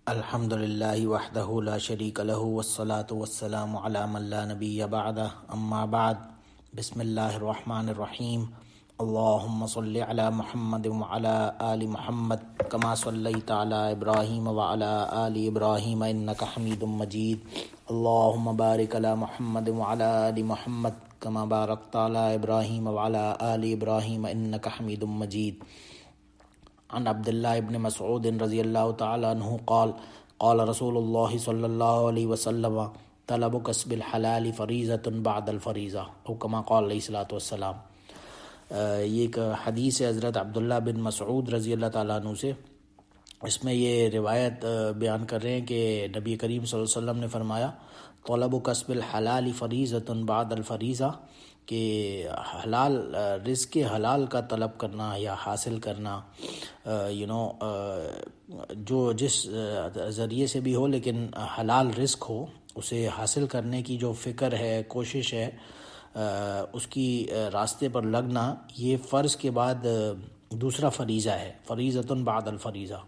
الحمد للہ وحدہ لا شریک لہ والصلاة والسلام علی من لا نبی بعدہ اما بعد بسم اللہ الرحمن الرحیم اللہم صلی علی محمد وعلی آل محمد کما صلیت علی ابراہیم وعلی آل ابراہیم انک حمید مجید اللہم بارک علی محمد وعلی آل محمد کما بارکت علی ابراہیم وعلی آل ابراہیم انک حمید مجید عن عبد الله بن مسعود رضی اللہ تعالی عنہ قال قال رسول اللہ صلی اللہ علیہ وسلم طلب کسب الحلال فریضۃ بعد الفریضہ او کما قال علیہ الصلوۃ والسلام۔ یہ ایک حدیث ہے حضرت عبداللہ بن مسعود رضی اللہ تعالیٰ عنہ سے۔ اس میں یہ روایت بیان کر رہے ہیں کہ نبی کریم صلی اللہ علیہ وسلم نے فرمایا طلب کسب الحلال فریضۃ بعد الفریضہ، کہ حلال رزق حلال کا طلب کرنا یا حاصل کرنا جو جس ذریعے سے بھی ہو لیکن حلال رزق ہو، اسے حاصل کرنے کی جو فکر ہے، کوشش ہے، اس کی راستے پر لگنا، یہ فرض کے بعد دوسرا فریضہ ہے، فریضۃ بعد الفریضہ،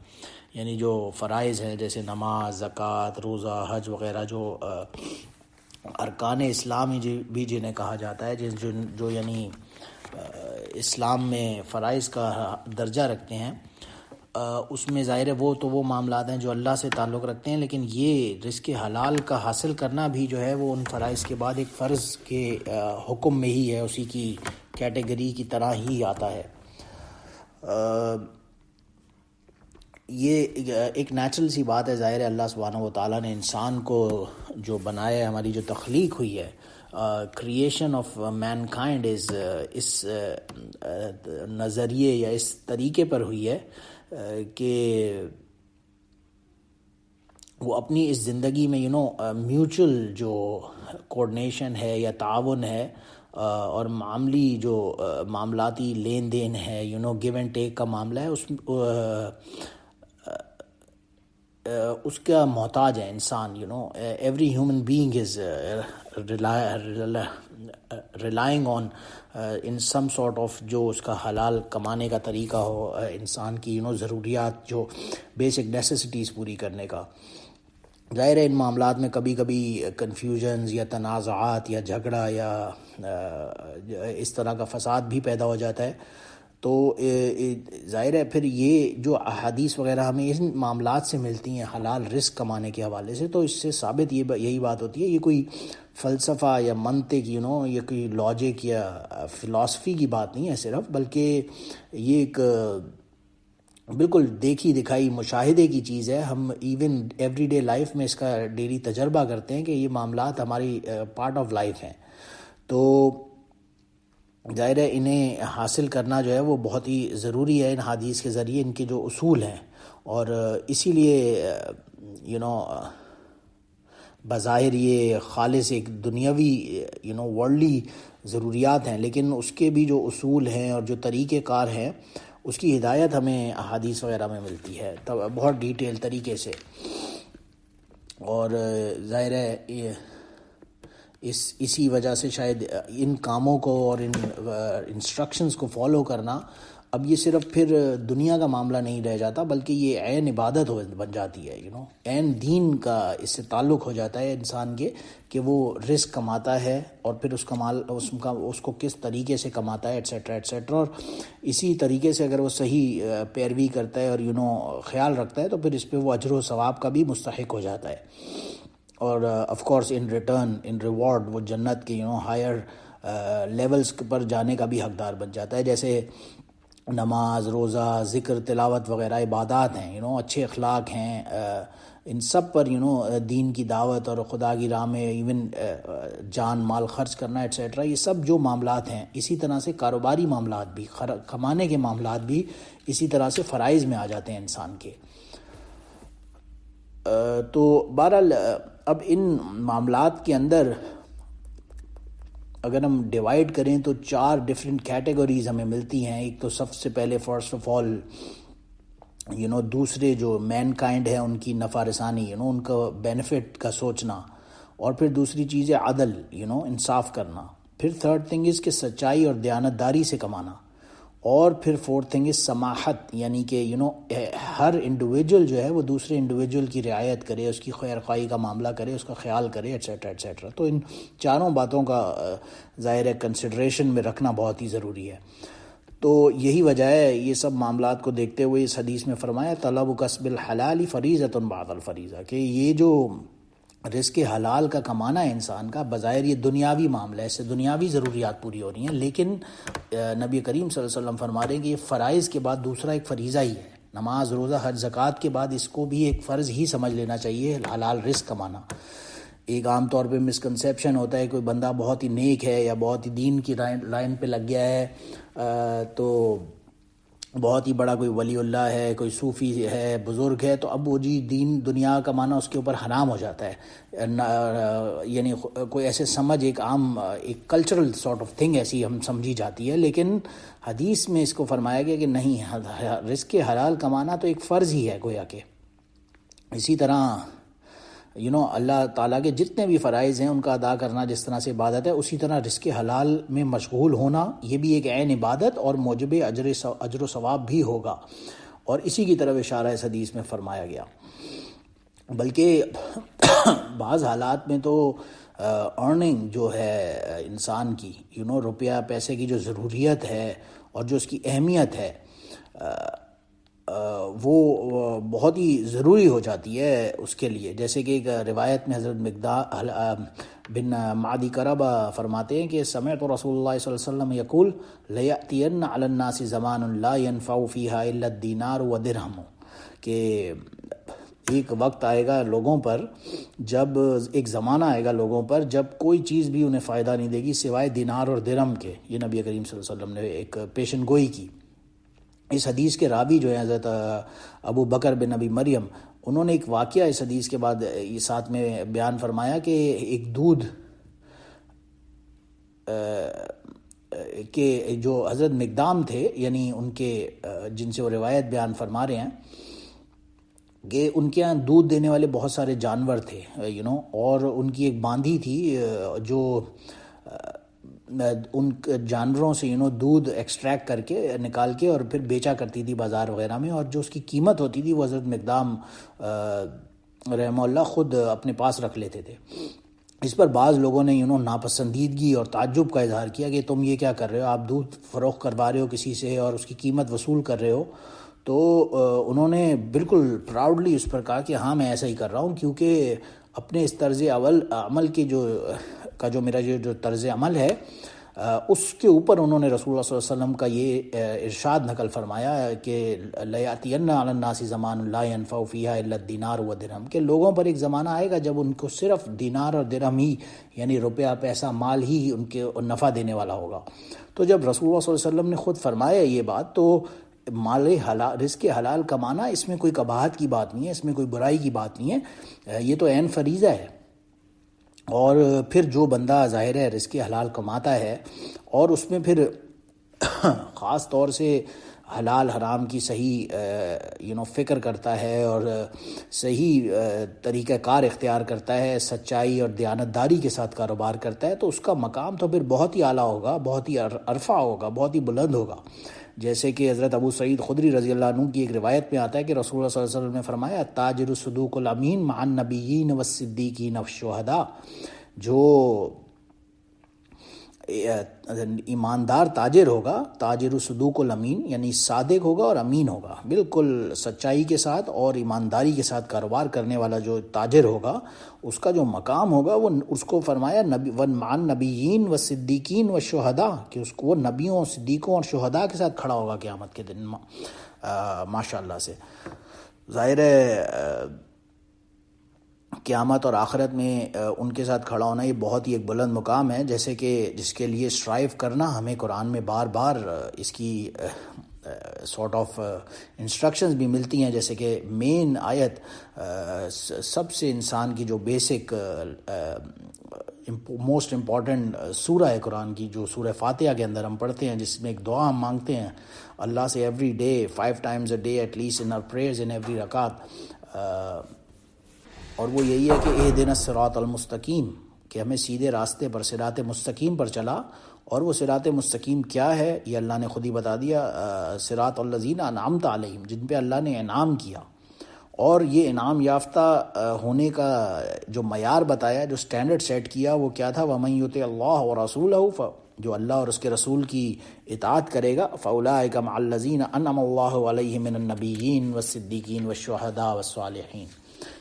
یعنی جو فرائض ہیں جیسے نماز، زکوٰۃ، روزہ، حج وغیرہ، جو ارکان اسلام بھی جنہیں کہا جاتا ہے، جو یعنی اسلام میں فرائض کا درجہ رکھتے ہیں، اس میں ظاہر ہے وہ معاملات ہیں جو اللہ سے تعلق رکھتے ہیں، لیکن یہ رزق حلال کا حاصل کرنا بھی جو ہے وہ ان فرائض کے بعد ایک فرض کے حکم میں ہی ہے، اسی کی کیٹیگری کی طرح ہی آتا ہے۔ یہ ایک نیچرل سی بات ہے، ظاہر ہے اللہ سبحانہ و تعالیٰ نے انسان کو جو بنایا ہے، ہماری جو تخلیق ہوئی ہے، کریشن آف مین کائنڈ اس نظریے یا اس طریقے پر ہوئی ہے کہ وہ اپنی اس زندگی میں میوچل جو کوآرڈینیشن ہے یا تعاون ہے، اور معاملی جو معاملاتی لین دین ہے، گیو اینڈ ٹیک کا معاملہ ہے، اس کا محتاج ہے انسان۔ Every human being is relying on in some sort of, جو اس کا حلال کمانے کا طریقہ ہو، انسان کی ضروریات، جو بیسک نیسیسٹیز پوری کرنے کا۔ ظاہر ہے ان معاملات میں کبھی کبھی کنفیوژنز یا تنازعات یا جھگڑا یا اس طرح کا فساد بھی پیدا ہو جاتا ہے، تو ظاہر ہے پھر یہ جو احادیث وغیرہ ہمیں ان معاملات سے ملتی ہیں حلال رزق کمانے کے حوالے سے، تو اس سے ثابت یہی بات ہوتی ہے، یہ کوئی فلسفہ یا منطق یا کوئی لاجک یا فلاسفی کی بات نہیں ہے صرف، بلکہ یہ ایک بالکل دیکھی دکھائی مشاہدے کی چیز ہے۔ ہم ایون ایوری ڈے لائف میں اس کا ڈیلی تجربہ کرتے ہیں کہ یہ معاملات ہماری پارٹ آف لائف ہیں، تو ظاہر ہے انہیں حاصل کرنا جو ہے وہ بہت ہی ضروری ہے۔ ان حدیث کے ذریعے ان کے جو اصول ہیں، اور اسی لیے بظاہر یہ خالص ایک دنیاوی ورلڈلی ضروریات ہیں، لیکن اس کے بھی جو اصول ہیں اور جو طریقہ کار ہیں، اس کی ہدایت ہمیں احادیث وغیرہ میں ملتی ہے بہت ڈیٹیل طریقے سے۔ اور ظاہر ہے اسی وجہ سے شاید ان کاموں کو اور ان انسٹرکشنز کو فالو کرنا اب یہ صرف پھر دنیا کا معاملہ نہیں رہ جاتا، بلکہ یہ عین عبادت بن جاتی ہے، عین دین کا اس سے تعلق ہو جاتا ہے انسان کے، کہ وہ رزق کماتا ہے اور پھر اس کو کس طریقے سے کماتا ہے، ایٹسیٹرا ایٹسیٹرا، اور اسی طریقے سے اگر وہ صحیح پیروی کرتا ہے اور خیال رکھتا ہے، تو پھر اس پہ وہ اجر و ثواب کا بھی مستحق ہو جاتا ہے، اور of course in return in reward وہ جنت کے ہائر لیولز پر جانے کا بھی حقدار بن جاتا ہے۔ جیسے نماز، روزہ، ذکر، تلاوت وغیرہ عبادات ہیں، اچھے اخلاق ہیں، ان سب پر دین کی دعوت اور خدا کی راہ میں ایون جان مال خرچ کرنا ایٹسیٹرا، یہ سب جو معاملات ہیں، اسی طرح سے کاروباری معاملات بھی، کمانے کے معاملات بھی اسی طرح سے فرائض میں آ جاتے ہیں انسان کے۔ تو بہرحال اب ان معاملات کے اندر اگر ہم ڈیوائیڈ کریں تو 4 ڈفرینٹ کیٹیگریز ہمیں ملتی ہیں۔ ایک تو سب سے پہلے فرسٹ آف آل دوسرے جو مین کائنڈ ہے ان کی نفع رسانی، ان کا بینیفٹ کا سوچنا، اور پھر دوسری چیز ہے عدل، انصاف کرنا، پھر تھرڈ تھنگ از کہ سچائی اور دیانتداری سے کمانا، اور پھر فورتھ تھنگ از سماحت، یعنی کہ ہر انڈیویجول جو ہے وہ دوسرے انڈیویجول کی رعایت کرے، اس کی خیر خواہی کا معاملہ کرے، اس کا خیال کرے، ایٹسیٹرا ایٹسیٹرا. تو ان چاروں باتوں کا ظاہر ہے کنسیڈریشن میں رکھنا بہت ہی ضروری ہے. تو یہی وجہ ہے یہ سب معاملات کو دیکھتے ہوئے اس حدیث میں فرمایا طلب کسب الحلال فریضۃ بعد الفریضہ، کہ یہ جو رزق حلال کا کمانا ہے انسان کا، بظاہر یہ دنیاوی معاملہ ہے، اس سے دنیاوی ضروریات پوری ہو رہی ہیں، لیکن نبی کریم صلی اللہ علیہ وسلم فرما رہے ہیں کہ یہ فرائض کے بعد دوسرا ایک فریضہ ہی ہے. نماز، روزہ، حج، زکوٰۃ کے بعد اس کو بھی ایک فرض ہی سمجھ لینا چاہیے حلال رزق کمانا. ایک عام طور پہ مسکنسیپشن ہوتا ہے، کوئی بندہ بہت ہی نیک ہے یا بہت ہی دین کی لائن پہ لگ گیا ہے، تو بہت ہی بڑا کوئی ولی اللہ ہے، کوئی صوفی ہے، بزرگ ہے، تو اب وہ دین دنیا کمانا اس کے اوپر حرام ہو جاتا ہے. یعنی کوئی ایسے سمجھ، ایک عام ایک کلچرل سارٹ آف تھنگ ایسی ہم سمجھی جاتی ہے، لیکن حدیث میں اس کو فرمایا گیا کہ نہیں، رزق حلال کمانا تو ایک فرض ہی ہے گویا کہ. اسی طرح اللہ تعالیٰ کے جتنے بھی فرائض ہیں ان کا ادا کرنا جس طرح سے عبادت ہے، اسی طرح رزق حلال میں مشغول ہونا یہ بھی ایک عین عبادت اور موجب اجر و ثواب بھی ہوگا. اور اسی کی طرف اشارہ اس حدیث میں فرمایا گیا. بلکہ بعض حالات میں تو ارننگ جو ہے انسان کی، روپیہ پیسے کی جو ضروریت ہے اور جو اس کی اہمیت ہے، وہ بہت ہی ضروری ہو جاتی ہے اس کے لیے. جیسے کہ ایک روایت میں حضرت بن معدی کرب فرماتے ہیں کہ سمعت رسول اللہ صلی اللہ علیہ وسلم یقول لیأتین علی الناس زمان لا ينفع فیہا الا الدینار ودرہم، کہ ایک وقت آئے گا لوگوں پر، جب ایک زمانہ آئے گا لوگوں پر جب کوئی چیز بھی انہیں فائدہ نہیں دے گی سوائے دینار اور درہم کے. یہ نبی کریم صلی اللہ علیہ وسلم نے ایک پیشن گوئی کی. اس حدیث کے راوی جو ہیں حضرت ابو بکر بن ابی مریم، انہوں نے ایک واقعہ اس حدیث کے بعد یہ ساتھ میں بیان فرمایا کہ ایک دودھ کہ جو حضرت مقدام تھے، یعنی ان کے جن سے وہ روایت بیان فرما رہے ہیں کہ ان کے ہاں دودھ دینے والے بہت سارے جانور تھے اور ان کی ایک باندھی تھی جو ان جانوروں سے دودھ ایکسٹریکٹ کر کے نکال کے اور پھر بیچا کرتی تھی بازار وغیرہ میں، اور جو اس کی قیمت ہوتی تھی وہ حضرت مقدام رحمہ اللہ خود اپنے پاس رکھ لیتے تھے. اس پر بعض لوگوں نے ناپسندیدگی اور تعجب کا اظہار کیا کہ تم یہ کیا کر رہے ہو، آپ دودھ فروخت کروا رہے ہو کسی سے اور اس کی قیمت وصول کر رہے ہو. تو انہوں نے بالکل پراؤڈلی اس پر کہا کہ ہاں میں ایسا ہی کر رہا ہوں، کیونکہ اپنے اس طرز عمل کے جو میرا جو طرز عمل ہے اس کے اوپر انہوں نے رسول اللہ صلی اللہ علیہ وسلم کا یہ ارشاد نقل فرمایا کہ لیاتین علی الناس زمان لا ينفع فیہا الا الدینار ودرہم، کہ لوگوں پر ایک زمانہ آئے گا جب ان کو صرف دینار اور درہم ہی، یعنی روپیہ پیسہ مال ہی ان کے نفع دینے والا ہوگا. تو جب رسول اللہ صلی اللہ علیہ وسلم نے خود فرمایا یہ بات، تو مال حلال، رزق حلال کمانا اس میں کوئی قباحت کی بات نہیں ہے، اس میں کوئی برائی کی بات نہیں ہے، یہ تو عین فریضہ ہے. اور پھر جو بندہ ظاہر ہے رزق حلال کماتا ہے اور اس میں پھر خاص طور سے حلال حرام کی صحیح فکر کرتا ہے اور صحیح طریقہ کار اختیار کرتا ہے، سچائی اور دیانتداری کے ساتھ کاروبار کرتا ہے، تو اس کا مقام تو پھر بہت ہی اعلیٰ ہوگا، بہت ہی عرفہ ہوگا، بہت ہی بلند ہوگا. جیسے کہ حضرت ابو سعید خدری رضی اللہ عنہ کی ایک روایت میں آتا ہے کہ رسول اللہ صلی اللہ علیہ وسلم نے فرمایا التاجر الصدوق الامین مع النبیین والصدیقین والشہداء، جو ایماندار تاجر ہوگا، تاجر الصدوق الامین یعنی صادق ہوگا اور امین ہوگا، بالکل سچائی کے ساتھ اور ایمانداری کے ساتھ کاروبار کرنے والا جو تاجر ہوگا اس کا جو مقام ہوگا وہ اس کو فرمایا مع النبیین والصدیقین والشہداء، کہ اس کو وہ نبیوں، صدیقوں اور شہداء کے ساتھ کھڑا ہوگا قیامت کے دن. ماشاء اللہ سے ظاہر ہے قیامت اور آخرت میں ان کے ساتھ کھڑا ہونا یہ بہت ہی ایک بلند مقام ہے، جیسے کہ جس کے لیے اسٹرائیو کرنا ہمیں قرآن میں بار بار اس کی سارٹ آف انسٹرکشنز بھی ملتی ہیں. جیسے کہ مین آیت سب سے انسان کی جو بیسک موسٹ امپورٹنٹ سورہ ہے قرآن کی، جو سورہ فاتحہ کے اندر ہم پڑھتے ہیں، جس میں ایک دعا ہم مانگتے ہیں اللہ سے every day 5 times a day at least in our prayers in every رکعت، اور وہ یہی ہے کہ اہدنا الصراط المستقیم، کہ ہمیں سیدھے راستے پر، صراط مستقیم پر چلا. اور وہ صراط مستقیم کیا ہے یہ اللہ نے خود ہی بتا دیا، صراط الذین انعمت علیہم، جن پہ اللہ نے انعام کیا۔ اور یہ انعام یافتہ ہونے کا جو معیار بتایا، جو سٹینڈرڈ سیٹ کیا، وہ کیا تھا؟ وَمَن یُطِعِ اللَّهَ وَرَسُولَهُ، جو اللہ اور اس کے رسول کی اطاعت کرے گا، فَأُولَٰئِکَ مَعَ الَّذِينَ أَنْعَمَ اللَّهُ عَلَيْهِم مِّنَ النَّبِيِّينَ وَالصِّدِّيقِينَ وَالشُّهَدَاءِ وَالصَّالِحِينَ،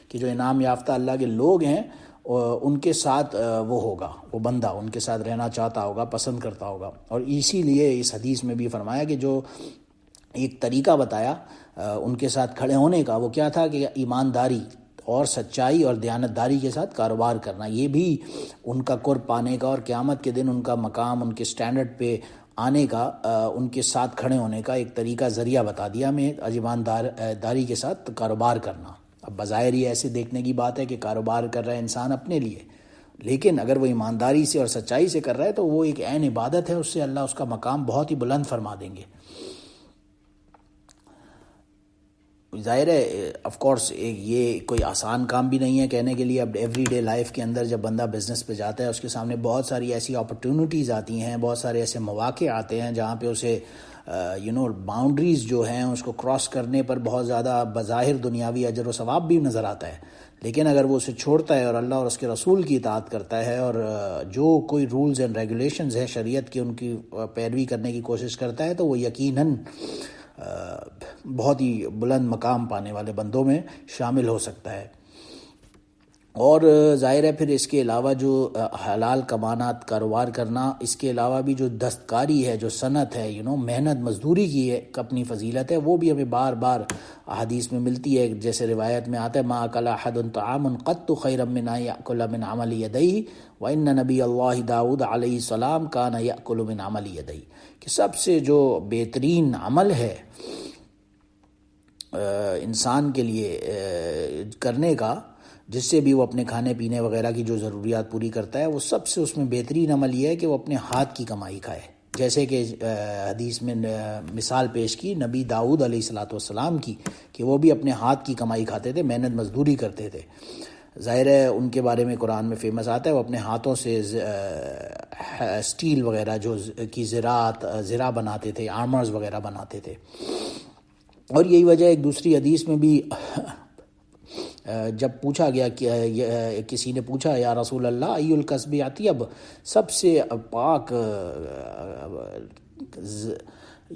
کہ جو انعام یافتہ اللہ کے لوگ ہیں ان کے ساتھ وہ ہوگا، وہ بندہ ان کے ساتھ رہنا چاہتا ہوگا، پسند کرتا ہوگا۔ اور اسی لیے اس حدیث میں بھی فرمایا کہ جو ایک طریقہ بتایا ان کے ساتھ کھڑے ہونے کا، وہ کیا تھا کہ ایمانداری اور سچائی اور دیانتداری کے ساتھ کاروبار کرنا، یہ بھی ان کا قرب پانے کا اور قیامت کے دن ان کا مقام، ان کے سٹینڈرڈ پہ آنے کا، ان کے ساتھ کھڑے ہونے کا ایک طریقہ، ذریعہ بتا دیا ہمیں ایمانداری کے ساتھ کاروبار کرنا۔ اب بظاہر یہ ایسے دیکھنے کی بات ہے کہ کاروبار کر رہا ہے انسان اپنے لیے، لیکن اگر وہ ایمانداری سے اور سچائی سے کر رہا ہے تو وہ ایک عین عبادت ہے، اس سے اللہ اس کا مقام بہت ہی بلند فرما دیں گے۔ ظاہر ہے آف کورس یہ کوئی آسان کام بھی نہیں ہے کہنے کے لیے۔ اب ایوری ڈے لائف کے اندر جب بندہ بزنس پہ جاتا ہے، اس کے سامنے بہت ساری ایسی اپرچونیٹیز آتی ہیں، بہت سارے ایسے مواقع آتے ہیں جہاں پہ اسے باؤنڈریز جو ہیں اس کو کراس کرنے پر بہت زیادہ بظاہر دنیاوی اجر و ثواب بھی نظر آتا ہے، لیکن اگر وہ اسے چھوڑتا ہے اور اللہ اور اس کے رسول کی اطاعت کرتا ہے اور جو کوئی رولز اینڈ ریگولیشنز ہیں شریعت کی، ان کی پیروی کرنے کی کوشش کرتا ہے، تو وہ یقیناً بہت ہی بلند مقام پانے والے بندوں میں شامل ہو سکتا ہے۔ اور ظاہر ہے پھر اس کے علاوہ جو حلال کمانات کاروبار کرنا، اس کے علاوہ بھی جو دستکاری ہے، جو صنعت ہے، محنت مزدوری کی ہے، اپنی فضیلت ہے، وہ بھی ہمیں بار بار احادیث میں ملتی ہے۔ جیسے روایت میں آتا ہے ما اکل احد طعاما قط خیرا من ان یاکل من عمل یدیہ وان نبی اللہ داؤد علیہ السلام کان یاکل من عمل یدیہ، کہ سب سے جو بہترین عمل ہے انسان کے لیے کرنے کا، جس سے بھی وہ اپنے کھانے پینے وغیرہ کی جو ضروریات پوری کرتا ہے، وہ سب سے اس میں بہترین عمل یہ ہے کہ وہ اپنے ہاتھ کی کمائی کھائے۔ جیسے کہ حدیث میں مثال پیش کی نبی داؤد علیہ السلام کی، کہ وہ بھی اپنے ہاتھ کی کمائی کھاتے تھے، محنت مزدوری کرتے تھے۔ ظاہر ہے ان کے بارے میں قرآن میں فیمس آتا ہے، وہ اپنے ہاتھوں سے سٹیل وغیرہ جو کی زرہ بناتے تھے، آرمرز وغیرہ بناتے تھے۔ اور یہی وجہ ایک دوسری حدیث میں بھی جب پوچھا گیا کہ کسی نے پوچھا یا رسول اللہ ای الکسب اطیب، سب سے پاک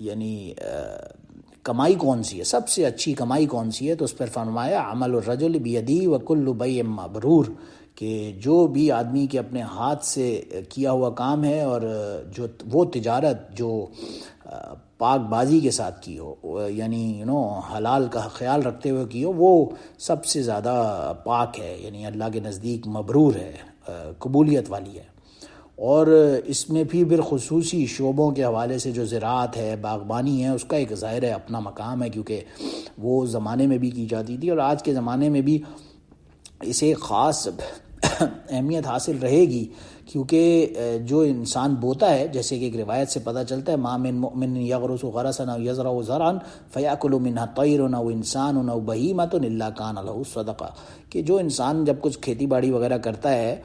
یعنی کمائی کون سی ہے، سب سے اچھی کمائی کون سی ہے، تو اس پر فرمایا عمل الرجل بیدی وکل بیع مبرور، کہ جو بھی آدمی کے اپنے ہاتھ سے کیا ہوا کام ہے اور جو وہ تجارت جو پاک بازی کے ساتھ کی ہو، یعنی حلال کا خیال رکھتے ہوئے کی ہو، وہ سب سے زیادہ پاک ہے، یعنی اللہ کے نزدیک مبرور ہے، قبولیت والی ہے۔ اور اس میں بھی پھر خصوصی شعبوں کے حوالے سے جو زراعت ہے، باغبانی ہے، اس کا ایک ظاہر ہے اپنا مقام ہے، کیونکہ وہ زمانے میں بھی کی جاتی تھی اور آج کے زمانے میں بھی اسے خاص اہمیت حاصل رہے گی، کیونکہ جو انسان بوتا ہے، جیسے کہ ایک روایت سے پتہ چلتا ہے ما من مؤمن یغرس غرسا او یزرع زرعا فیاکل منها طیر او انسان او بہیمۃ الا کان له صدقہ، کہ جو انسان جب کچھ کھیتی باڑی وغیرہ کرتا ہے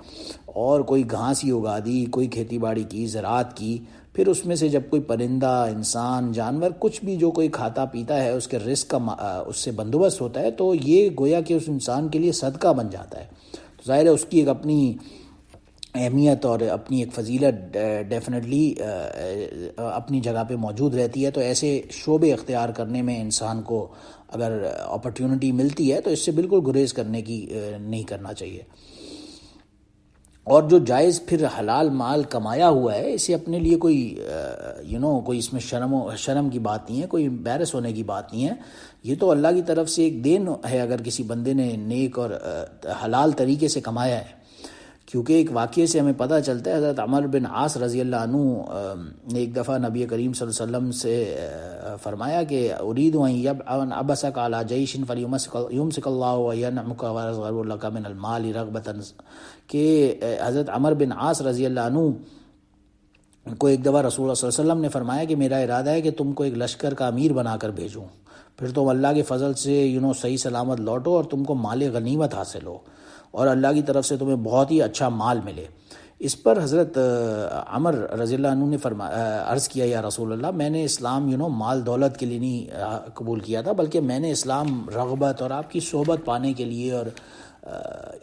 اور کوئی گھاس ہی اگا دی، کوئی کھیتی باڑی کی، زراعت کی، پھر اس میں سے جب کوئی پرندہ، انسان، جانور کچھ بھی جو کوئی کھاتا پیتا ہے، اس کے رزق کا اس سے بندوبست ہوتا ہے، تو یہ گویا کہ اس انسان کے لیے صدقہ بن جاتا ہے۔ تو ظاہر ہے اس کی ایک اپنی اہمیت اور اپنی ایک فضیلت ڈیفینیٹلی اپنی جگہ پہ موجود رہتی ہے۔ تو ایسے شعبے اختیار کرنے میں انسان کو اگر اپرچونٹی ملتی ہے تو اس سے بالکل گریز کرنے کی نہیں کرنا چاہیے۔ اور جو جائز پھر حلال مال کمایا ہوا ہے، اسے اپنے لیے کوئی کوئی اس میں شرم کی بات نہیں ہے، کوئی امبیرس ہونے کی بات نہیں ہے، یہ تو اللہ کی طرف سے ایک دین ہے اگر کسی بندے نے نیک اور حلال طریقے سے کمایا ہے۔ کیونکہ ایک واقعے سے ہمیں پتہ چلتا ہے، حضرت عمر بن عاص رضی اللہ عنہ نے ایک دفعہ نبی کریم صلی اللہ علیہ وسلم سے فرمایا کہ اريد ان ابسك على جيش فليمسك الله وينعمك ويصغر لك من المال رغبة، کہ حضرت عمر بن عاص رضی اللہ عنہ کو ایک دفعہ رسول اللہ صلی اللہ علیہ وسلم نے فرمایا کہ میرا ارادہ ہے کہ تم کو ایک لشکر کا امیر بنا کر بھیجوں، پھر تم اللہ کے فضل سے صحیح سلامت لوٹو اور تم کو مال غنیمت حاصل ہو اور اللہ کی طرف سے تمہیں بہت ہی اچھا مال ملے۔ اس پر حضرت عمر رضی اللہ عنہ نے عرض کیا یا رسول اللہ، میں نے اسلام مال دولت کے لیے نہیں قبول کیا تھا، بلکہ میں نے اسلام رغبت اور آپ کی صحبت پانے کے لیے اور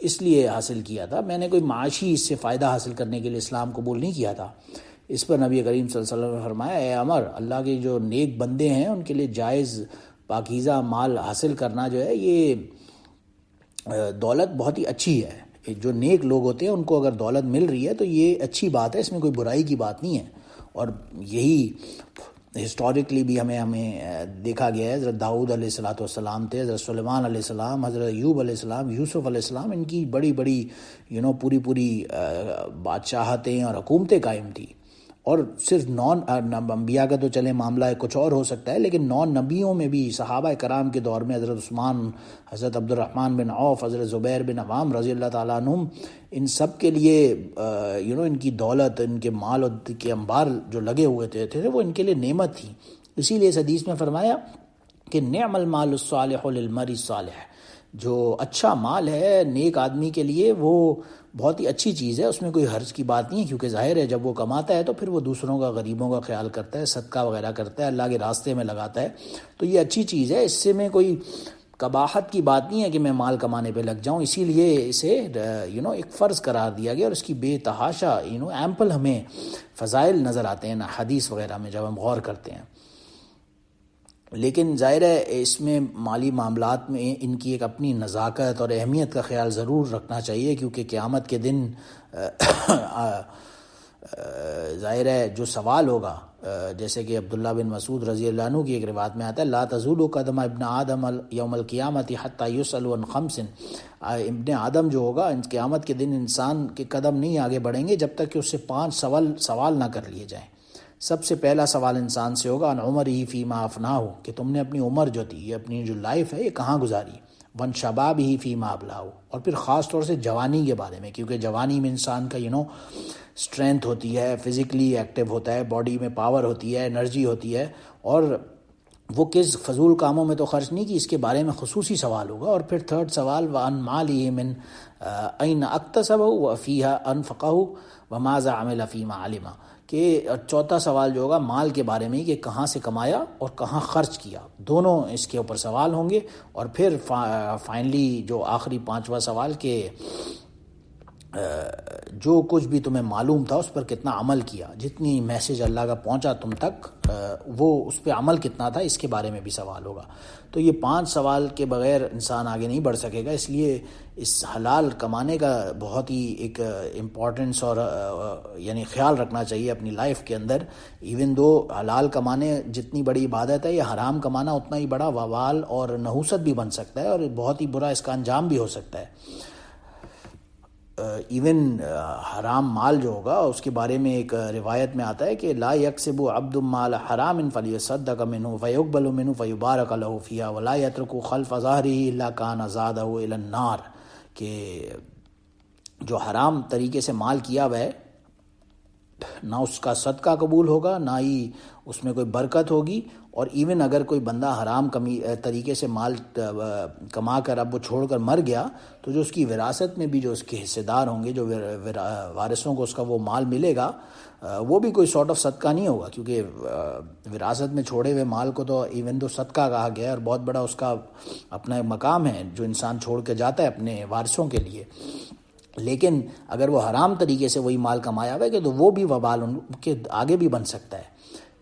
اس لیے حاصل کیا تھا، میں نے کوئی معاشی اس سے فائدہ حاصل کرنے کے لیے اسلام قبول نہیں کیا تھا۔ اس پر نبی کریم صلی اللہ علیہ وسلم نے فرمایا، اے عمر، اللہ کے جو نیک بندے ہیں ان کے لیے جائز پاکیزہ مال حاصل کرنا جو ہے یہ دولت بہت ہی اچھی ہے۔ جو نیک لوگ ہوتے ہیں ان کو اگر دولت مل رہی ہے تو یہ اچھی بات ہے، اس میں کوئی برائی کی بات نہیں ہے۔ اور یہی ہسٹوریکلی بھی ہمیں دیکھا گیا ہے، حضرت داؤد علیہ السلام تھے، حضرت سلیمان علیہ السلام، حضرت ایوب علیہ السلام، یوسف علیہ السلام، ان کی بڑی بڑی پوری بادشاہتیں اور حکومتیں قائم تھیں۔ اور صرف انبیاء کا تو چلے معاملہ کچھ اور ہو سکتا ہے، لیکن نبیوں میں بھی صحابہ کرام کے دور میں حضرت عثمان، حضرت عبد الرحمن بن عوف، حضرت زبیر بن عوام رضی اللہ تعالیٰ عنہم، ان سب کے لیے ان کی دولت، ان کے مال کے انبار جو لگے ہوئے تھے وہ ان کے لیے نعمت تھی۔ اسی لیے اس حدیث میں فرمایا کہ نعم المال الصالح للمرء الصالح، جو اچھا مال ہے نیک آدمی کے لیے وہ بہت ہی اچھی چیز ہے، اس میں کوئی حرج کی بات نہیں ہے، کیونکہ ظاہر ہے جب وہ کماتا ہے تو پھر وہ دوسروں کا، غریبوں کا خیال کرتا ہے، صدقہ وغیرہ کرتا ہے، اللہ کے راستے میں لگاتا ہے، تو یہ اچھی چیز ہے، اس سے میں کوئی قباحت کی بات نہیں ہے کہ میں مال کمانے پہ لگ جاؤں، اسی لیے اسے ایک فرض قرار دیا گیا، اور اس کی بے تحاشا ایمپل ہمیں فضائل نظر آتے ہیں نا حدیث وغیرہ میں جب ہم غور کرتے ہیں۔ لیکن ظاہر ہے اس میں مالی معاملات میں ان کی ایک اپنی نزاکت اور اہمیت کا خیال ضرور رکھنا چاہیے، کیونکہ قیامت کے دن ظاہر ہے جو سوال ہوگا، جیسے کہ عبداللہ بن مسعود رضی اللہ عنہ کی ایک روایت میں آتا ہے، لا تزول قدم ابن آدم یوم القیامت حتی یسأل عن خمس، ابن آدم جو ہوگا قیامت کے دن انسان کے قدم نہیں آگے بڑھیں گے جب تک کہ اس سے 5 سوال نہ کر لیے جائیں۔ سب سے پہلا سوال انسان سے ہوگا، ان عمرہ فیما افناہ، کہ تم نے اپنی عمر جو تھی، یہ اپنی جو لائف ہے یہ کہاں گزاری، ون شبابہ فیما ابلاہ، اور پھر خاص طور سے جوانی کے بارے میں، کیونکہ جوانی میں انسان کا اسٹرینتھ ہوتی ہے، فزیکلی ایکٹیو ہوتا ہے، باڈی میں پاور ہوتی ہے، انرجی ہوتی ہے، اور وہ کس فضول کاموں میں تو خرچ نہیں کی، اس کے بارے میں خصوصی سوال ہوگا۔ اور پھر تھرڈ سوال، وَعَنْ مَالِهِ مِنْ أَيْنَ اكْتَسَبَهُ وَفِيهَا أَنْفَقَهُ وَمَاذَا عَمِلَ فِيمَا عَلِمَ، کہ چوتھا سوال جو ہوگا مال کے بارے میں کہ کہاں سے کمایا اور کہاں خرچ کیا، دونوں اس کے اوپر سوال ہوں گے۔ اور پھر فائنلی جو آخری 5واں سوال کہ جو کچھ بھی تمہیں معلوم تھا اس پر کتنا عمل کیا، جتنی میسج اللہ کا پہنچا تم تک وہ اس پہ عمل کتنا تھا، اس کے بارے میں بھی سوال ہوگا۔ تو یہ 5 سوال کے بغیر انسان آگے نہیں بڑھ سکے گا، اس لیے اس حلال کمانے کا بہت ہی ایک امپورٹنس اور خیال رکھنا چاہیے اپنی لائف کے اندر۔ ایون دو حلال کمانے جتنی بڑی عبادت ہے، یہ حرام کمانا اتنا ہی بڑا وبال اور نحوست بھی بن سکتا ہے، اور بہت ہی برا اس کا انجام بھی ہو سکتا ہے۔ ایون حرام مال جو ہوگا اس کے بارے میں ایک روایت میں آتا ہے کہ لا یکسب عبد مال حرام فلیصدق منه فیقبل منه فیبارک له فیہا ولا یترک خلف ظہرہ الا کان زادہ الی النار، کہ جو حرام طریقے سے مال کیا ہوا ہے نہ اس کا صدقہ قبول ہوگا، نہ ہی اس میں کوئی برکت ہوگی، اور ایون اگر کوئی بندہ حرام طریقے سے مال کما کر اب وہ چھوڑ کر مر گیا تو جو اس کی وراثت میں بھی جو اس کے حصے دار ہوں گے، جو وارثوں کو اس کا وہ مال ملے گا، وہ بھی کوئی سارٹ آف صدقہ نہیں ہوگا، کیونکہ وراثت میں چھوڑے ہوئے مال کو تو ایون دو صدقہ کہا گیا ہے، اور بہت بڑا اس کا اپنا مقام ہے جو انسان چھوڑ کے جاتا ہے اپنے وارثوں کے لیے۔ لیکن اگر وہ حرام طریقے سے وہی مال کمایا ہوا ہے تو وہ بھی وبال ان کے آگے بھی بن سکتا ہے۔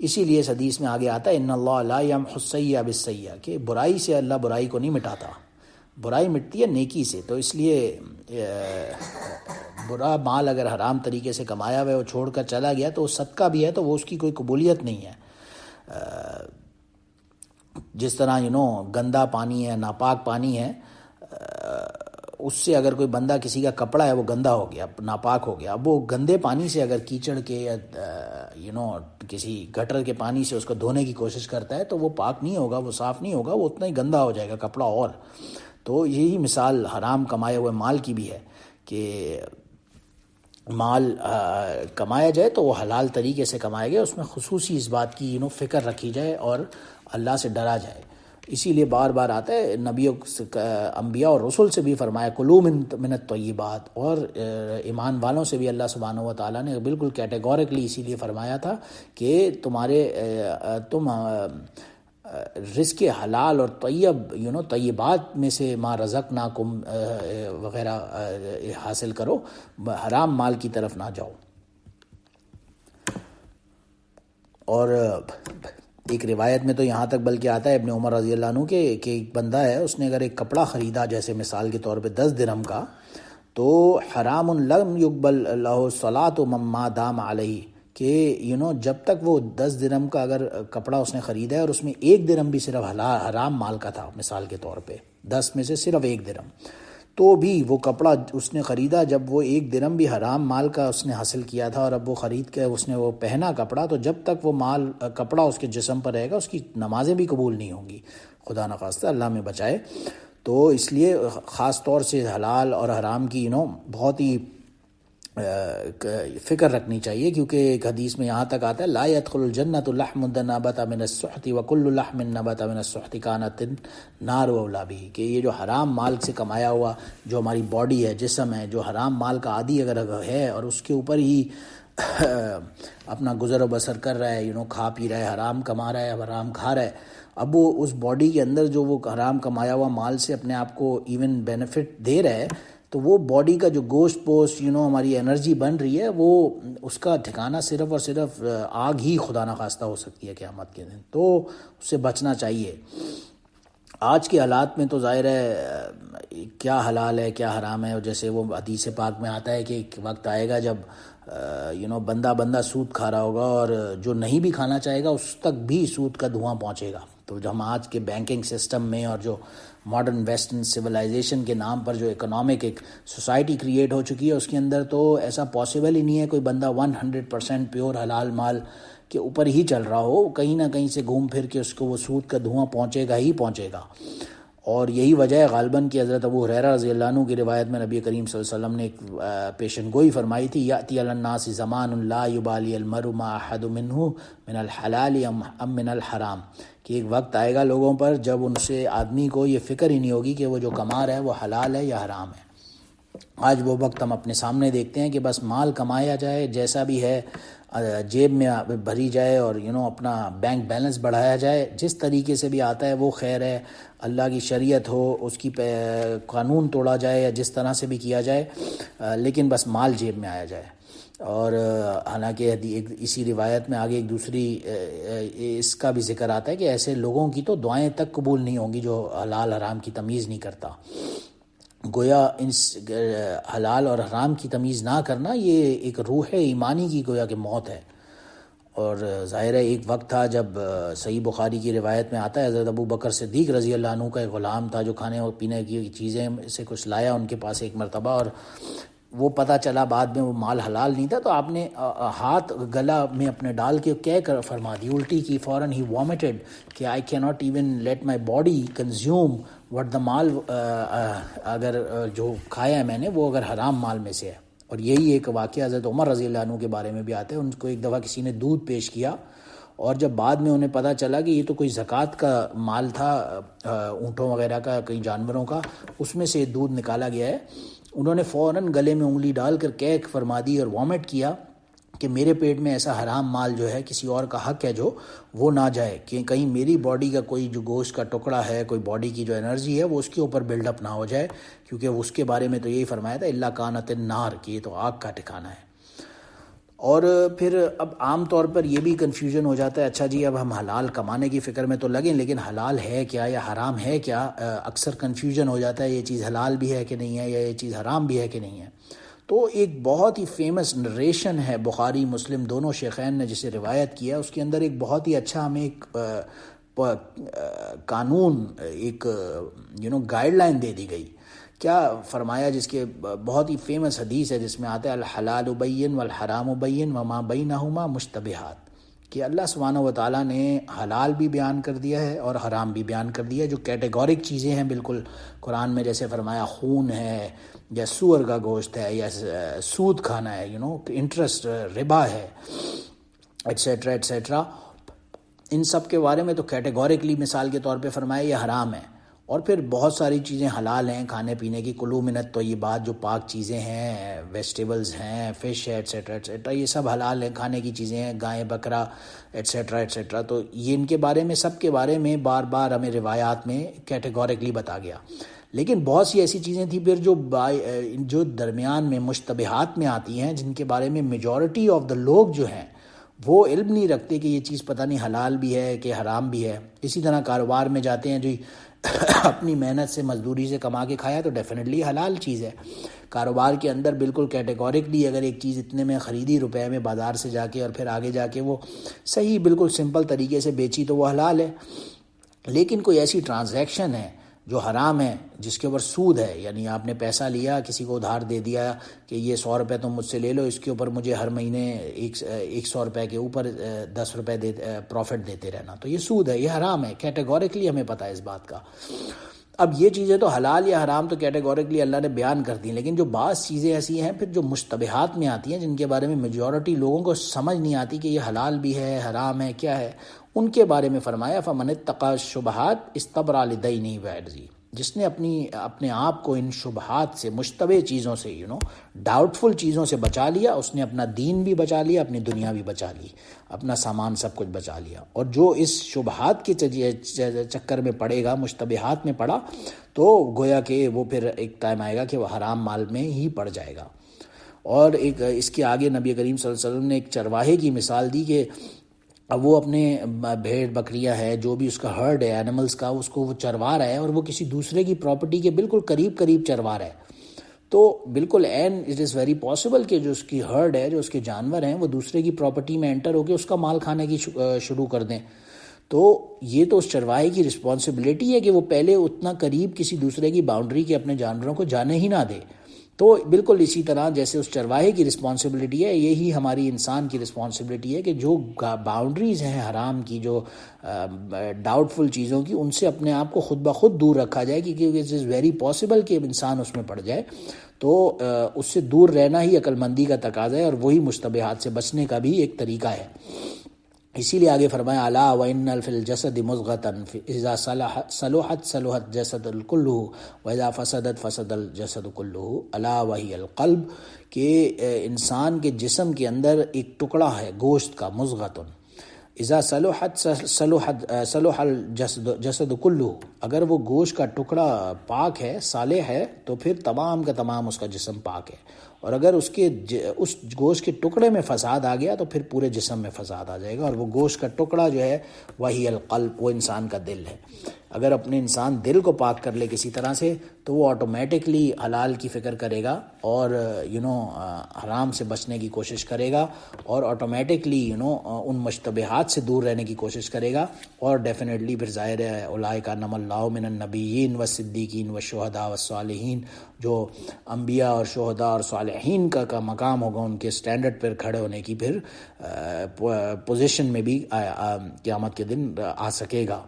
اسی لیے اس حدیث میں آگے آتا ہے ان اللہ لا یمحو السیئۃ بالسیئۃ، کہ برائی سے اللہ برائی کو نہیں مٹاتا، برائی مٹتی ہے نیکی سے۔ تو اس لیے برا مال اگر حرام طریقے سے کمایا ہوا ہے وہ چھوڑ کر چلا گیا تو وہ صدقہ بھی ہے تو وہ اس کی کوئی قبولیت نہیں ہے۔ جس طرح گندا پانی ہے، ناپاک پانی ہے، اس سے اگر کوئی بندہ کسی کا کپڑا ہے وہ گندا ہو گیا، ناپاک ہو گیا، اب وہ گندے پانی سے اگر کیچڑ کے یا کسی گٹر کے پانی سے اس کو دھونے کی کوشش کرتا ہے تو وہ پاک نہیں ہوگا، وہ صاف نہیں ہوگا، وہ اتنا ہی گندا ہو جائے گا کپڑا۔ اور تو یہی مثال حرام کمائے ہوئے مال کی بھی ہے کہ مال کمایا جائے تو وہ حلال طریقے سے کمایا گیا، اس میں خصوصی اس بات کی فکر رکھی جائے اور اللہ سے ڈرا جائے۔ اسی لیے بار بار آتا ہے نبیوں انبیاء اور رسول سے بھی فرمایا کلوا من الطیبات، اور ایمان والوں سے بھی اللہ سبحانہ و تعالیٰ نے بالکل کیٹیگورکلی اسی لیے فرمایا تھا کہ تم رزق حلال اور طیب طیبات میں سے ما رزقناکم وغیرہ حاصل کرو، حرام مال کی طرف نہ جاؤ۔ اور ایک روایت میں تو یہاں تک بلکہ آتا ہے ابن عمر رضی اللہ عنہ کہ ایک بندہ ہے، اس نے اگر ایک کپڑا خریدا جیسے مثال کے طور پہ 10 درہم کا، تو حرام لم یقبل لہ الصلاۃ مما دام علیہ، کہ جب تک وہ 10 درہم کا اگر کپڑا اس نے خریدا ہے اور اس میں 1 درہم بھی صرف حرام مال کا تھا، مثال کے طور پہ 10 میں سے صرف 1 درہم، تو بھی وہ کپڑا اس نے خریدا جب وہ 1 درہم بھی حرام مال کا اس نے حاصل کیا تھا، اور اب وہ خرید کے اس نے وہ پہنا کپڑا، تو جب تک وہ کپڑا اس کے جسم پر رہے گا اس کی نمازیں بھی قبول نہیں ہوں گی، خدا نخواستہ، اللہ میں بچائے۔ تو اس لیے خاص طور سے حلال اور حرام کی بہت ہی فکر رکھنی چاہیے، کیونکہ ایک حدیث میں یہاں تک آتا ہے لا يدخل الجنۃ لحم نبت من السحت وكل لحم نبت من السحت كانت النار اولى به، کہ یہ جو حرام مال سے کمایا ہوا جو ہماری باڈی ہے، جسم ہے، جو حرام مال کا عادی اگر ہے اور اس کے اوپر ہی اپنا گزر و بسر کر رہا ہے، کھا پی رہا ہے، حرام کما رہا ہے، حرام کھا رہا ہے، اب وہ اس باڈی کے اندر جو وہ حرام کمایا ہوا مال سے اپنے آپ کو ایون بینیفٹ دے رہا ہے، تو وہ باڈی کا جو گوشت پوسٹ ہماری انرجی بن رہی ہے، وہ اس کا ٹھکانہ صرف اور صرف آگ ہی خدا نخواستہ ہو سکتی ہے قیامت کے دن، تو اس سے بچنا چاہیے۔ آج کے حالات میں تو ظاہر ہے کیا حلال ہے کیا حرام ہے، جیسے وہ حدیث پاک میں آتا ہے کہ ایک وقت آئے گا جب بندہ سود کھا رہا ہوگا، اور جو نہیں بھی کھانا چاہے گا اس تک بھی سود کا دھواں پہنچے گا۔ تو جو ہم آج کے بینکنگ سسٹم میں اور جو ماڈرن ویسٹرن سویلائزیشن کے نام پر جو اکنامک ایک سوسائٹی کریٹ ہو چکی ہے، اس کے اندر تو ایسا پاسبل ہی نہیں ہے کوئی بندہ 100% پیور حلال مال کے اوپر ہی چل رہا ہو، کہیں نہ کہیں سے گھوم پھر کے اس کو وہ سود کا دھواں پہنچے گا ہی پہنچے گا۔ اور یہی وجہ ہے غالباً کہ حضرت ابو ہریرہ رضی اللہ عنہ کی روایت میں نبی کریم صلی اللہ علیہ وسلم نے ایک پیشن گوئی فرمائی تھی، یأتی علی الناس زمان لا یبالی المرء ما احد منہ من الحلال ام من الحرام، کہ ایک وقت آئے گا لوگوں پر جب ان سے آدمی کو یہ فکر ہی نہیں ہوگی کہ وہ جو کما رہا ہے وہ حلال ہے یا حرام ہے۔ آج وہ وقت ہم اپنے سامنے دیکھتے ہیں کہ بس مال کمایا جائے، جیسا بھی ہے جیب میں بھری جائے، اور اپنا بینک بیلنس بڑھایا جائے، جس طریقے سے بھی آتا ہے وہ خیر ہے، اللہ کی شریعت ہو، اس کی قانون توڑا جائے یا جس طرح سے بھی کیا جائے، لیکن بس مال جیب میں آیا جائے۔ اور حالانکہ اسی روایت میں آگے ایک دوسری اس کا بھی ذکر آتا ہے کہ ایسے لوگوں کی تو دعائیں تک قبول نہیں ہوں گی جو حلال حرام کی تمیز نہیں کرتا۔ گویا حلال اور حرام کی تمیز نہ کرنا یہ ایک روح ایمانی کی گویا کہ موت ہے۔ اور ظاہر ہے ایک وقت تھا جب صحیح بخاری کی روایت میں آتا ہے حضرت ابو بکر صدیق رضی اللہ عنہ کا ایک غلام تھا جو کھانے اور پینے کی چیزیں سے کچھ لایا ان کے پاس ایک مرتبہ، اور وہ پتہ چلا بعد میں وہ مال حلال نہیں تھا، تو آپ نے ہاتھ گلا میں اپنے ڈال کے کہہ فرما دی، الٹی کی، فوراً ہی وامٹڈ کہ آئی کی not even let my body consume with the mall, اگر جو کھایا ہے میں نے وہ اگر حرام مال میں سے ہے۔ اور یہی ایک واقعہ حضرت عمر رضی اللہ عنہ کے بارے میں بھی آتا ہے، ان کو ایک دفعہ کسی نے دودھ پیش کیا، اور جب بعد میں انہیں پتہ چلا کہ یہ تو کوئی زکوٰۃ کا مال تھا، اونٹوں وغیرہ کا، کئی جانوروں کا، اس میں سے دودھ نکالا گیا ہے، انہوں نے فوراً گلے میں انگلی ڈال کر کیک فرما دی اور وامٹ کیا کہ میرے پیٹ میں ایسا حرام مال جو ہے کسی اور کا حق ہے جو وہ نہ جائے، کہ کہیں میری باڈی کا کوئی جو گوشت کا ٹکڑا ہے، کوئی باڈی کی جو انرجی ہے وہ اس کے اوپر بلڈ اپ نہ ہو جائے، کیونکہ اس کے بارے میں تو یہی فرمایا تھا الا کانت النار، کہ یہ تو آگ کا ٹھکانہ ہے۔ اور پھر اب عام طور پر یہ بھی کنفیوژن ہو جاتا ہے، اچھا جی اب ہم حلال کمانے کی فکر میں تو لگیں، لیکن حلال ہے کیا یا حرام ہے کیا؟ اکثر کنفیوژن ہو جاتا ہے، یہ چیز حلال بھی ہے کہ نہیں ہے، یا یہ چیز حرام بھی ہے کہ نہیں ہے۔ تو ایک بہت ہی فیمس نریشن ہے، بخاری مسلم دونوں شیخین نے جسے روایت کیا، اس کے اندر ایک بہت ہی اچھا ہمیں ایک قانون، ایک گائیڈ لائن دے دی گئی۔ کیا فرمایا؟ جس کے بہت ہی فیمس حدیث ہے جس میں آتا ہے الحلال بین والحرام بین وما بینہما مشتبہات، کہ اللہ سبحانہ و تعالیٰ نے حلال بھی بیان کر دیا ہے اور حرام بھی بیان کر دیا ہے، جو کیٹیگورک چیزیں ہیں بالکل قرآن میں، جیسے فرمایا خون ہے یا سور کا گوشت ہے یا سود کھانا ہے، انٹرسٹ، ربا ہے، ایٹسیٹرا ایٹسیٹرا۔ ان سب کے بارے میں تو کیٹیگوریکلی مثال کے طور پہ فرمایا یہ حرام ہے، اور پھر بہت ساری چیزیں حلال ہیں کھانے پینے کی، کلو من الطیبات جو پاک چیزیں ہیں، ویجیٹیبلز ہیں، فش ہے ایٹسیٹرا ایٹسیٹرا، یہ سب حلال ہیں کھانے کی چیزیں ہیں، گائے بکرا ایٹسیٹرا ایٹسیٹرا. تو یہ ان کے بارے میں سب کے بارے میں بار بار ہمیں روایات میں کیٹیگوریکلی بتا گیا. لیکن بہت سی ایسی چیزیں تھیں پھر جو درمیان میں مشتبہات میں آتی ہیں، جن کے بارے میں میجورٹی آف دا لوگ جو ہیں وہ علم نہیں رکھتے کہ یہ چیز پتہ نہیں حلال بھی ہے کہ حرام بھی ہے. اسی طرح کاروبار میں جاتے ہیں جی اپنی محنت سے مزدوری سے کما کے کھایا تو ڈیفینیٹلی حلال چیز ہے. کاروبار کے اندر بالکل کیٹیگوریکلی اگر ایک چیز اتنے میں خریدی روپے میں بازار سے جا کے اور پھر آگے جا کے وہ صحیح بالکل سمپل طریقے سے بیچی تو وہ حلال ہے. لیکن کوئی ایسی ٹرانزیکشن ہے جو حرام ہے، جس کے اوپر سود ہے، یعنی آپ نے پیسہ لیا کسی کو ادھار دے دیا کہ یہ 100 روپے تم مجھ سے لے لو، اس کے اوپر مجھے ہر مہینے 100 روپے کے اوپر 10 روپے پروفٹ دیتے رہنا، تو یہ سود ہے، یہ حرام ہے. کیٹیگوریکلی ہمیں پتہ ہے اس بات کا. اب یہ چیزیں تو حلال یا حرام تو کیٹیگوریکلی اللہ نے بیان کر دی، لیکن جو بعض چیزیں ایسی ہیں پھر جو مشتبہات میں آتی ہیں، جن کے بارے میں میجورٹی لوگوں کو سمجھ نہیں آتی کہ یہ حلال بھی ہے حرام ہے کیا ہے، ان کے بارے میں فرمایا فمن اتقى الشبہات استبرأ لدینہ وعرضہ. جس نے اپنے آپ کو ان شبہات سے، مشتبہ چیزوں سے، ڈاؤٹ فل چیزوں سے بچا لیا، اس نے اپنا دین بھی بچا لیا، اپنی دنیا بھی بچا لی، اپنا سامان سب کچھ بچا لیا. اور جو اس شبہات کے چکر میں پڑے گا، مشتبہات میں پڑا، تو گویا کہ وہ پھر ایک ٹائم آئے گا کہ وہ حرام مال میں ہی پڑ جائے گا. اور ایک اس کے آگے نبی کریم صلی اللہ علیہ وسلم نے ایک چرواہے کی مثال دی کہ اب وہ اپنے بھیڑ بکریاں ہے، جو بھی اس کا ہرڈ ہے اینیملز کا، اس کو وہ چروا رہا ہے، اور وہ کسی دوسرے کی پراپرٹی کے بالکل قریب چروا رہا ہے. تو بالکل اٹ از ویری پاسبل کہ جو اس کی ہرڈ ہے، جو اس کے جانور ہیں، وہ دوسرے کی پراپرٹی میں انٹر ہو کے اس کا مال کھانے کی شروع کر دیں. تو یہ تو اس چرواہے کی رسپانسبلٹی ہے کہ وہ پہلے اتنا قریب کسی دوسرے کی باؤنڈری کے اپنے جانوروں کو جانے ہی نہ دے. تو بالکل اسی طرح جیسے اس چرواہے کی رسپانسبلٹی ہے، یہی ہماری انسان کی رسپانسبلٹی ہے کہ جو باؤنڈریز ہیں حرام کی، جو ڈاؤٹ فل چیزوں کی، ان سے اپنے آپ کو خود بخود دور رکھا جائے، کیونکہ اٹ از ویری پاسبل کہ انسان اس میں پڑ جائے. تو اس سے دور رہنا ہی عقل مندی کا تقاضا ہے، اور وہی مشتبہات سے بچنے کا بھی ایک طریقہ ہے. اسی لیے آگے فرمایا الا وان فی الجسد مضغۃ اذا صلحت صلح الجسد كلہ واذا فسدت فسد الجسد كلہ الا وہی القلب، کہ انسان کے جسم کے اندر ایک ٹکڑا ہے گوشت کا، مضغۃ، اذا صلحت صلح الجسد كلہ، اگر وہ گوشت کا ٹکڑا پاک ہے، صالح ہے، تو پھر تمام کا تمام اس کا جسم پاک ہے. اور اگر اس گوشت کے ٹکڑے میں فساد آ گیا تو پھر پورے جسم میں فساد آ جائے گا. اور وہ گوشت کا ٹکڑا جو ہے وہی القلب، وہ انسان کا دل ہے. اگر اپنے انسان دل کو پاک کر لے کسی طرح سے تو وہ آٹومیٹکلی حلال کی فکر کرے گا، اور حرام سے بچنے کی کوشش کرے گا، اور آٹومیٹکلی ان مشتبہات سے دور رہنے کی کوشش کرے گا. اور ڈیفینیٹلی پھر ظاہر ہے اولئک انعم اللہ من النبیین والصدیقین والشہداء والصالحین، جو انبیاء اور شہداء اور صالحین کا مقام ہوگا، ان کے سٹینڈرڈ پر کھڑے ہونے کی پھر پوزیشن میں بھی قیامت کے دن آ سکے گا.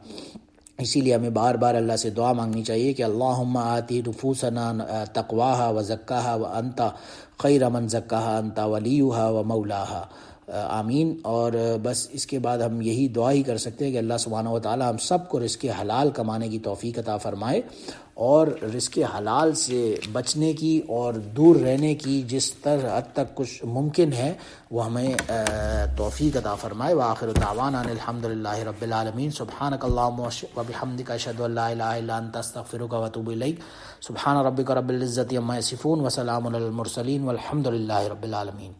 اسی لیے ہمیں بار بار اللہ سے دعا مانگنی چاہیے کہ اللہم آتی نفوسنا تقواہا وزکاہا وانت خیر من زکاہا انت ولیہا ومولاہا، آمین. اور بس اس کے بعد ہم یہی دعا ہی کر سکتے ہیں کہ اللہ سبحانہ وتعالی ہم سب کو رزق حلال کمانے کی توفیق عطا فرمائے، اور رزق حلال سے بچنے کی اور دور رہنے کی جس حد تک کچھ ممکن ہے وہ ہمیں توفیق عطا فرمائے. وآخر دعوانا ان الحمدللہ رب العالمین. سبحانک اللہم وبحمدک اشہد ان لا الہ الا انت استغفرک واتوب الیک. سبحان ربک رب العزۃ عما یصفون وسلام علی المرسلین والحمدللہ رب العالمین.